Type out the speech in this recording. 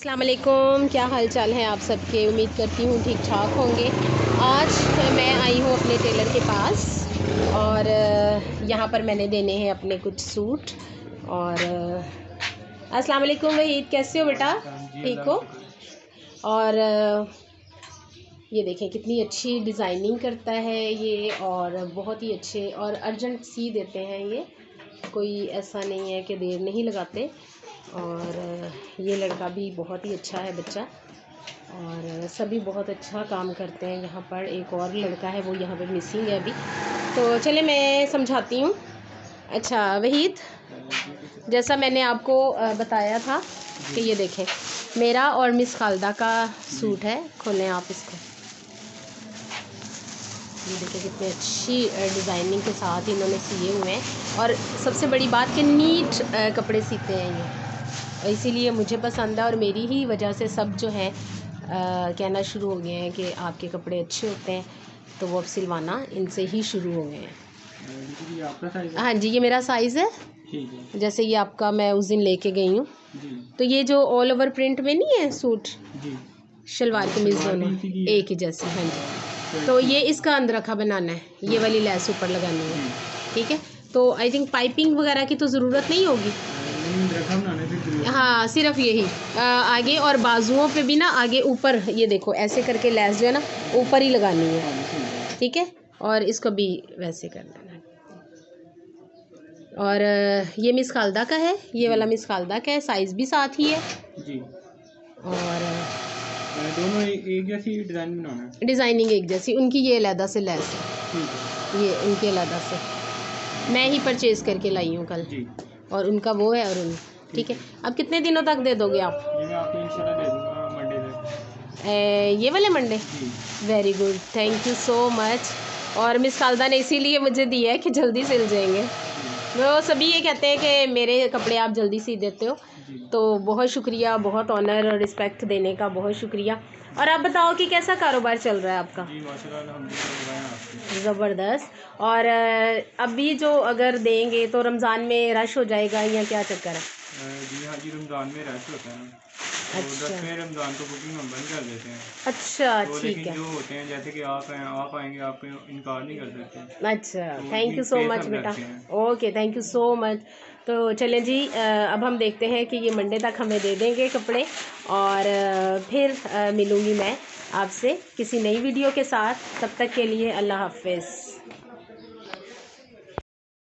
अस्सलाम वालेकुम, क्या हाल चाल है आप सबके। उम्मीद करती हूँ ठीक ठाक होंगे। आज मैं आई हूँ अपने टेलर के पास और यहाँ पर मैंने देने हैं अपने कुछ सूट। और अस्सलाम वालेकुम वहीद, कैसे हो बेटा? ठीक हो? और ये देखें कितनी अच्छी डिज़ाइनिंग करता है ये, और बहुत ही अच्छे और अर्जेंट सी देते हैं ये, कोई ऐसा नहीं है कि देर नहीं लगाते। और ये लड़का भी बहुत ही अच्छा है बच्चा, और सभी बहुत अच्छा काम करते हैं यहाँ पर। एक और लड़का है वो यहाँ पे मिसिंग है अभी, तो चले मैं समझाती हूँ। अच्छा वहीद, जैसा मैंने आपको बताया था कि ये देखें मेरा और मिस खालदा का सूट है। खोलें आप इसको, ये देखिए कितनी अच्छी डिज़ाइनिंग के साथ इन्होंने सिए हुए हैं। और सबसे बड़ी बात कि नीट कपड़े सीते हैं ये, और इसीलिए मुझे पसंद है। और मेरी ही वजह से सब जो है कहना शुरू हो गए हैं कि आपके कपड़े अच्छे होते हैं, तो वो अब सिलवाना इनसे ही शुरू हो गए हैं। आपका साइज़? हाँ जी, ये मेरा साइज़ है। ठीक है। जैसे ये आपका मैं उस दिन लेके गई हूँ, तो ये जो ऑल ओवर प्रिंट में नहीं है सूट, जी, शलवार कमीज़ दोनों एक ही जैसी। हाँ जी, तो ये इसका अंदरखा बनाना है, ये वाली लैस ऊपर लगानी है। ठीक है, तो आई थिंक पाइपिंग वगैरह की तो ज़रूरत नहीं होगी। हाँ, सिर्फ यही आगे और बाजुओं पे भी ना, आगे ऊपर ये देखो ऐसे करके लैस जो है ना ऊपर ही लगानी है। ठीक है, और इसको भी वैसे कर देना है। और ये मिस खालदा का है, ये वाला मिस खालदा का है, साइज़ भी साथ ही है जी। और दोनों एक जैसी डिज़ाइन बनाना है, डिज़ाइनिंग एक जैसी। उनकी ये अलहदा से लैस है, ये उनके अलहदा से मैं ही परचेज़ करके लाई हूँ कल जी। और उनका वो है और उन ठीक है। अब कितने दिनों तक दे दोगे आप? ये मैं आपको इंशाल्लाह दे दूँगा मंडे तक। ये वाले Monday? Very good, thank you so much. और मिस खालदा ने इसीलिए मुझे दिया है कि जल्दी सिल जाएंगे। वो सभी ये कहते हैं कि मेरे कपड़े आप जल्दी सी देते हो, तो बहुत शुक्रिया, बहुत ऑनर और रिस्पेक्ट देने का बहुत शुक्रिया। और आप बताओ कि कैसा कारोबार चल रहा है आपका? जी माशाल्लाह अल्हम्दुलिल्लाह, ज़बरदस्त। और अभी जो अगर देंगे तो रमज़ान में रश हो जाएगा या क्या चक्कर है? जी हाँ जी, रमज़ान में रश होता है ना, तो अच्छा। 10वें रमज़ान को बुकिंग हम बंद कर देते हैं। अच्छा, तो ठीक लेकिन है। जो होते हैं जैसे कि आप हैं, आप आएंगे, आप इनकार नहीं कर सकते। अच्छा, तो थैंक यू जिन सो पे मच सब बेटा। रखते हैं। Okay, thank you so much. तो चलें जी, अब हम देखते हैं कि ये मंडे तक हमें दे देंगे कपड़े, और फिर मिलूँगी मैं आपसे किसी नई वीडियो के साथ। तब तक के लिए अल्लाह हाफ़िज़।